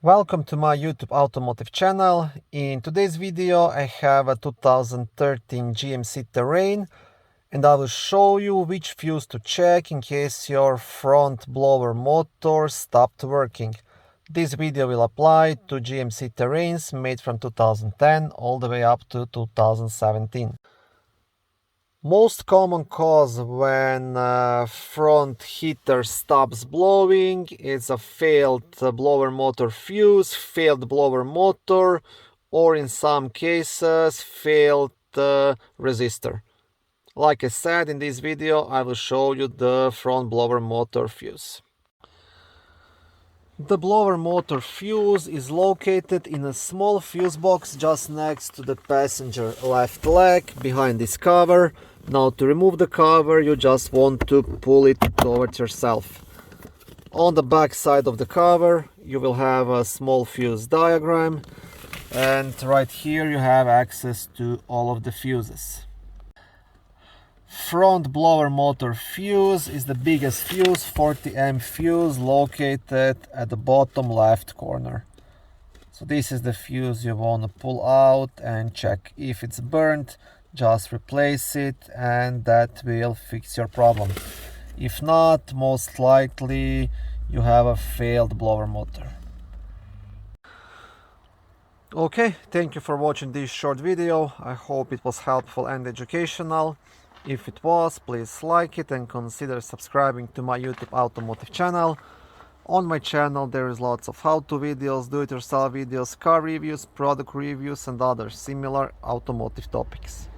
Welcome to my YouTube automotive channel. In today's video I have a 2013 GMC Terrain and I will show you which fuse to check in case your front blower motor stopped working. This video will apply to GMC Terrains made from 2010 all the way up to 2017. Most common cause when front heater stops blowing is a failed blower motor fuse, failed blower motor, or in some cases failed resistor. Like I said, in this video I will show you the front blower motor fuse. The blower motor fuse is located in a small fuse box just next to the passenger left leg behind this cover. Now to remove the cover you just want to pull it towards yourself. On the back side of the cover you will have a small fuse diagram, and right here you have access to all of the fuses. Front blower motor fuse is the biggest fuse, 40 fuse, located at the bottom left corner. So this is the fuse you want to pull out and check. If it's burnt, just replace it and that will fix your problem. If not, most likely you have a failed blower motor. Okay, thank you for watching this short video. I hope it was helpful and educational. If it was, please like it and consider subscribing to my YouTube automotive channel. On my channel there is lots of how-to videos, do-it-yourself videos, car reviews, product reviews and other similar automotive topics.